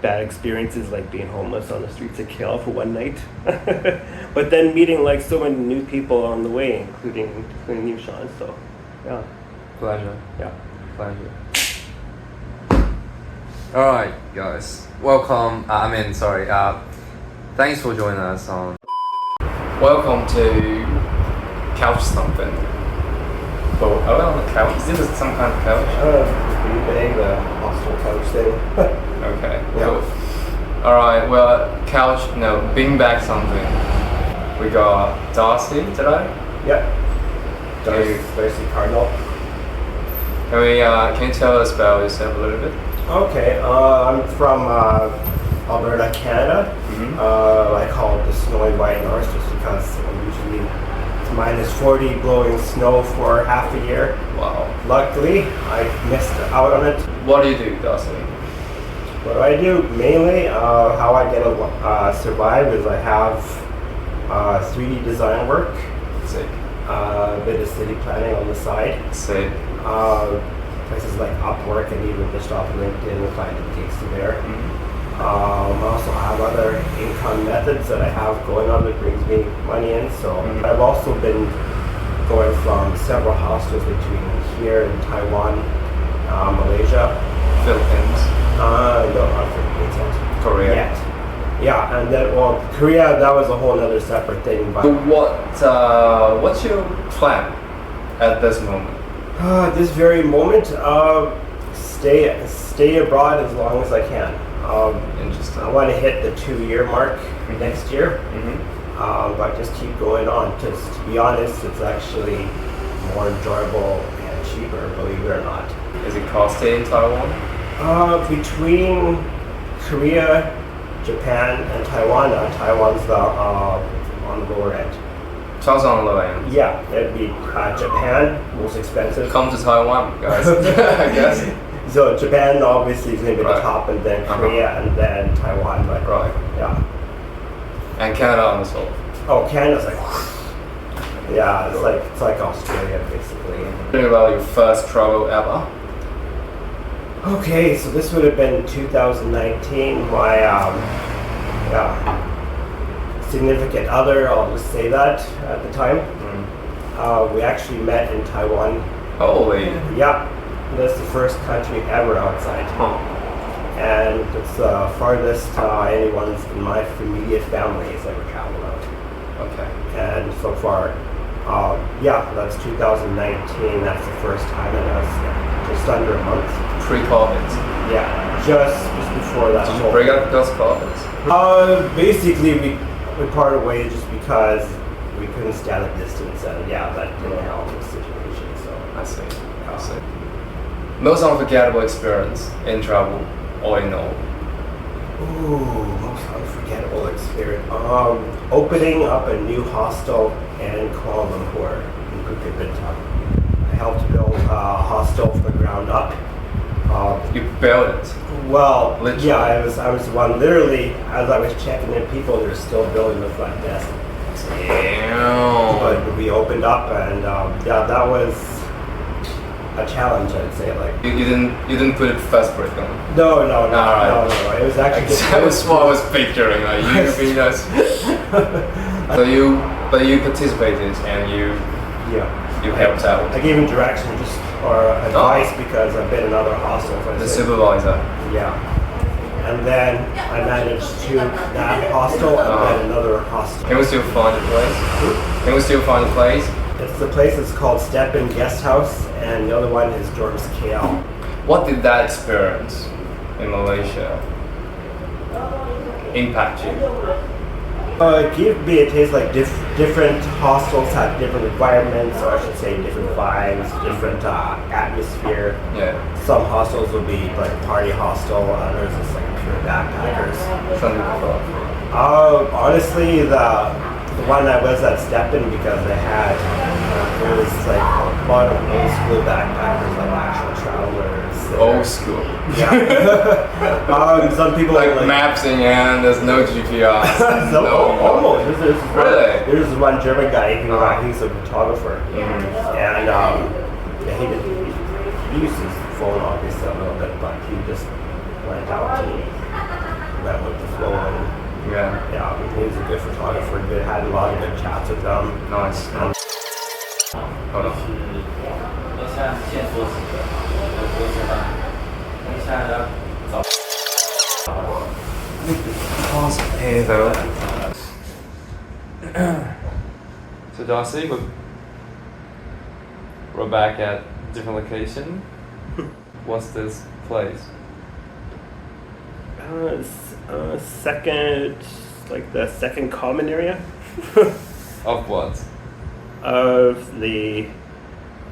bad experiences like being homeless on the streets of Kale for one night. But then meeting like so many new people on the way, including you, Sean. So, yeah. Pleasure. Yeah. Pleasure. Alright, guys. Welcome. Thanks for joining us on. Welcome to CouchSomething. Oh, are we on the couch? Is this some kind of couch? Pretty big, the hostel couch thing. Okay. Yeah. Cool. Alright, well, beanbag something. We got Darcy today. Yep. Darcy Cardinal. Can you tell us about yourself a little bit? Okay, I'm from Alberta, Canada. Mm-hmm. I call it the snowy white north just because usually it's minus 40 blowing snow for half a year. Wow. Luckily, I missed out on it. What do you do, Darcy? What do I do? Mainly, how I get to survive is I have 3D design work, Sick. a bit of city planning on the side. Sick. Places like Upwork and even just off LinkedIn and finding gigs there. Mm-hmm. I also have other income methods that I have going on that brings me money in. So I've also been going from several hostels between here and Taiwan, Malaysia. Philippines. No, not Philippines yet. Korea. Yet. Yeah, and then, Korea, that was a whole other separate thing. But what's your plan at this moment? This very moment, stay abroad as long as I can. Interesting. I want to hit the 2-year mark next year, but just keep going on. Just to be honest, it's actually more enjoyable and cheaper, believe it or not. Is it costly in Taiwan? Between Korea, Japan, and Taiwan, Taiwan's on the lower end. Taiwan's on the low end. Yeah, it'd be Japan, most expensive. Come to Taiwan, guys. I guess. So Japan obviously is going to be Right. the top, and then Korea, and then Taiwan. But Right. yeah. And Canada on the top. Oh, Canada's like, yeah, it's like Australia basically. Tell me about your first travel ever. Okay, so this would have been 2019. My significant other, I'll just say that at the time. We actually met in Taiwan. Holy. Yeah, that's the first country ever outside. And it's the farthest anyone's in my immediate family has ever traveled out. Okay. And so far, that's 2019. That's the first time, and that's just under a month. Pre-COVID. Yeah, just before that. Did you break up because of COVID? Basically, we parted ways just because we couldn't stand the distance, and that didn't help the situation. So I see. Most unforgettable experience in travel, all in all. Ooh, most unforgettable experience. Opening up a new hostel in Kuala Lumpur, in Bukit Bintang. I helped build a hostel from the ground up. You built it? Well, literally. Yeah, I was one. Literally, as I was checking in, people they're still building the front desk. Damn. But we opened up, and that was a challenge, I'd say. Like you didn't put it first brick on. No. Right. No. It was actually That was what I was picturing. Like you being us. But you participated and you helped out. I gave him direction or advice because I've been in other hostels. The supervisor. Yeah. And then I managed that hostel and then another hostel. Can we still find the place? It's the place that's called Step In Guest House, and the other one is Jordan's KL. What did that experience in Malaysia impact you? It gave me a taste like different hostels had different requirements, or I should say different vibes, different atmosphere. Yeah. Some hostels would be like party hostel, others is like pure backpackers. Honestly, the one I was at Step In because it was like a lot of old school backpackers, like actual travelers. Old school. Yeah. Some people like maps in hand. There's no GPS. Almost. There's one German guy he's a photographer, and he used his phone obviously a little bit, but he just went out to Yeah, he's a good photographer. We had a lot of good chats with them. Nice. Hold on. 现在线索几个，我不知道。你现在要找。Pause here though. So Darcy, we're back at different location. What's this place? Second, like the second common area. Of what? Of the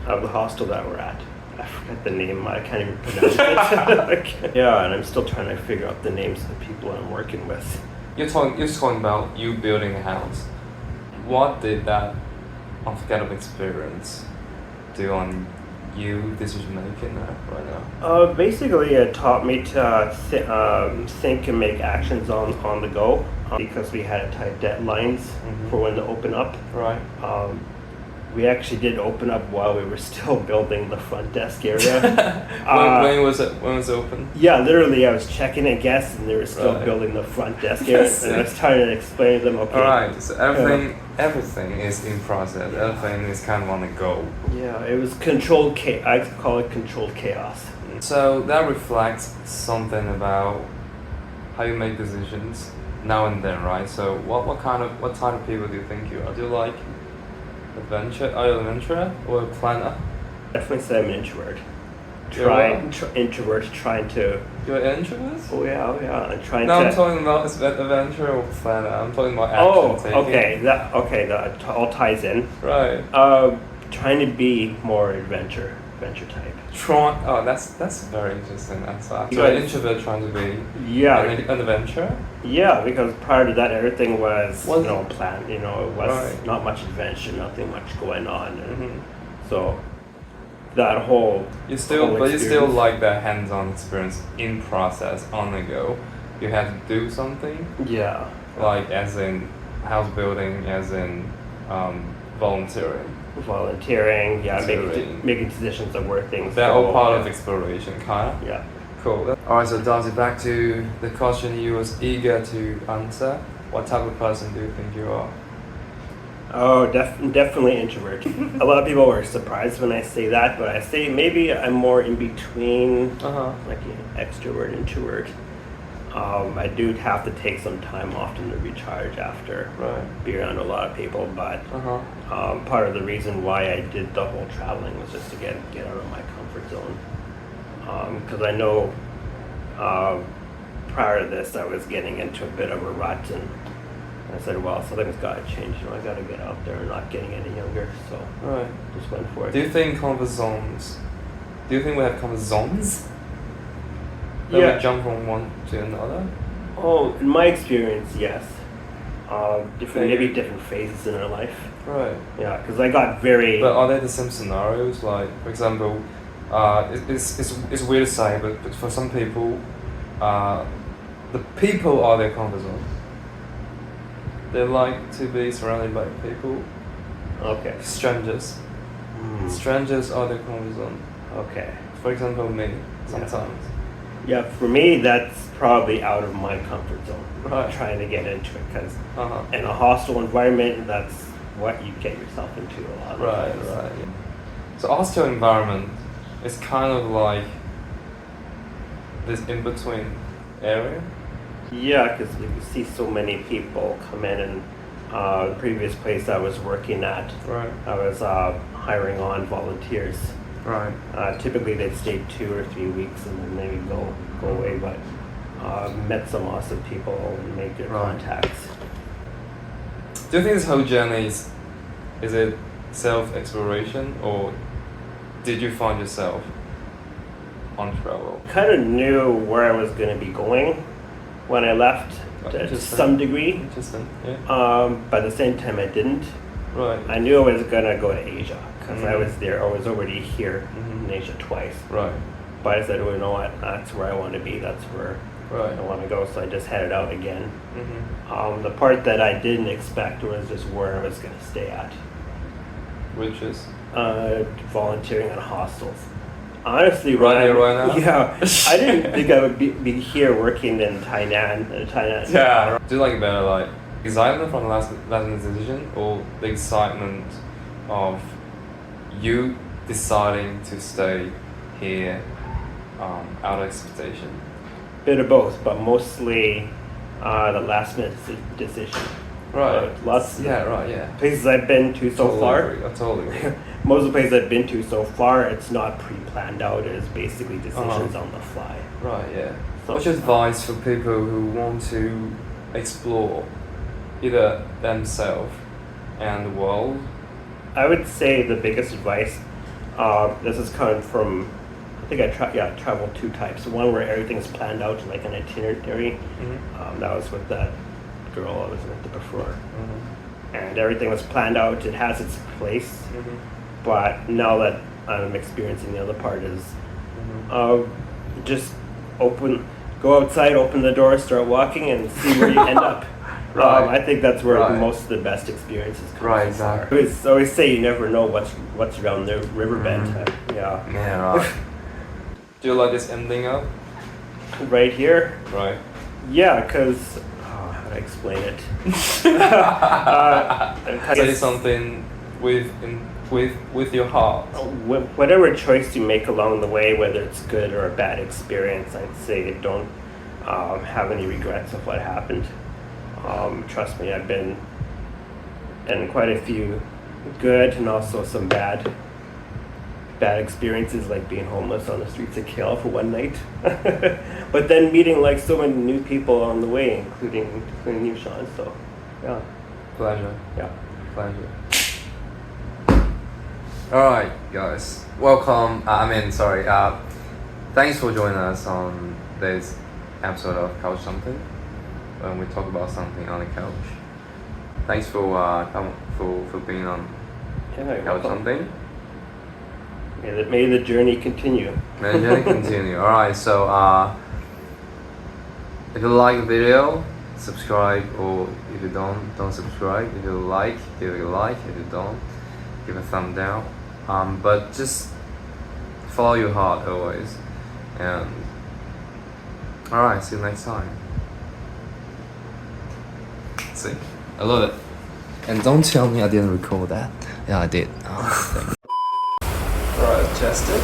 hostel that we're at. I forget the name. I can't even pronounce it. Yeah, and I'm still trying to figure out the names of the people I'm working with. You're talking about you building a house. What did that unforgettable experience do on you decision making right now? Basically, it taught me to think and make actions on the go because we had tight deadlines for when to open up. Right. We actually did open up while we were still building the front desk area. When was it open? Yeah, literally, I was checking in guests, and they were still Right. building the front desk area, and I was trying to explain to them. Okay. All right. So everything is in process. Everything is kind of on the go. Yeah, it was controlled chaos. I call it controlled chaos. So that reflects something about how you make decisions now and then, right? So what type of people do you think you are? Do you like adventure? Are you an adventurer or a planner? Definitely say I'm an introvert. Introvert trying to. You're an introvert? Oh yeah. I'm trying No, to. I'm talking about adventure or planner. I'm talking about action taking. That all ties in. Right. Trying to be more adventure type. That's very interesting. So Because- an introvert trying to be an adventurer? Yeah, because prior to that, everything was Wasn't- planned. It was Right. not much adventure, nothing much going on, and so that whole. You whole still experience- like that hands-on experience in process on the go. You have to do something, Yeah. like as in house building, as in volunteering. Volunteering, Volunteering. making decisions of where things They're go. all part of exploration, kind of. Yeah. Cool. Alright, so Darcy, back to the question you was eager to answer. What type of person do you think you are? Oh, definitely introvert. A lot of people were surprised when I say that, but I say maybe I'm more in between, like extrovert, introvert. I do have to take some time often to recharge after being around a lot of people, but part of the reason why I did the whole traveling was just to get out of my comfort zone. Because I know prior to this I was getting into a bit of a rut, and I said, well, something's got to change. I got to get out there. I'm not getting any younger, so just went for it. Do you think comfort zones? Do you think we have comfort zones? That Yeah. we jump from one to another? Oh, in my experience, yes. Maybe Maybe. different phases in our life. Right. Yeah, because I got very. But are they the same scenarios? Like, for example, it's weird to say, but for some people, the people are their comfort zone. They like to be surrounded by people. Okay. Strangers. Strangers are their comfort zone. Okay. For example, me, sometimes. Yeah, for me, that's probably out of my comfort zone. Right. Trying to get into it, because Uh-huh. in a hostile environment, that's what you get yourself into a lot of Right, times. right. Yeah. So hostel environment is kind of like this in-between area. Yeah, because you see so many people come in, and the previous place I was working at, Right. I was hiring on volunteers. Right. Typically they'd stay 2 or 3 weeks and then they would go away, but met some awesome people and made good contacts. Do you think this whole journey is it self-exploration, or did you find yourself on travel? Kind of knew where I was going to be going when I left to Interesting. some degree, Interesting. Yeah. but at the same time I didn't. Right. I knew I was going to go to Asia because I was there. I was already here in Asia twice. Right. But I said, well, you know what? That's where I want to be. That's where Right. I want to go. So I just headed out again. Mm-hmm. The part that I didn't expect was just where I was going to stay at. Which is Volunteering at hostels. Honestly, right here, right now. Yeah, I didn't think I would be here working in Tainan. Yeah. Do you like it better, like excitement from the last decision, or the excitement of you deciding to stay here out of expectation? Bit of both, but mostly the last minute decision. Right. Yeah. Places I've been to so far. I totally agree. Most of the places I've been to so far, it's not pre-planned out. It's basically decisions on the fly. Right. Yeah. So, what's your advice for people who want to explore either themselves and the world? I would say the biggest advice. This is coming from. I think I traveled two types. One where everything's planned out like an itinerary. Mm-hmm. That was with that girl I was with before. Mm-hmm. And everything was planned out. It has its place. Mm-hmm. But now that I'm experiencing the other part is just go outside, open the door, start walking, and see where you end up. Right. I think that's where most of the best experiences come. Right, exactly. I always say you never know what's around the riverbed. Mm-hmm. Yeah, right. Do you like this ending up? Right here? Right. Yeah, because how do I explain it? Say something with your heart. Whatever choice you make along the way, whether it's good or a bad experience, I'd say don't have any regrets of what happened. Trust me, I've been in quite a few good and also some bad experiences, like being homeless on the streets of Kale for one night. But then meeting like so many new people on the way, including you, Sean. So, yeah. Pleasure. Yeah. Pleasure. Alright, guys. Welcome. Thanks for joining us on this episode of CouchSomething, when we talk about something on the couch. Thanks for being on CouchSomething. May the journey continue. May the journey continue. Alright, so if you like the video, subscribe, or if you don't subscribe. If you like, give it a like. If you don't, give a thumb down. But just follow your heart always. And alright, see you next time. See, I love it. And don't tell me I didn't record that. Yeah, I did. Alright, test it.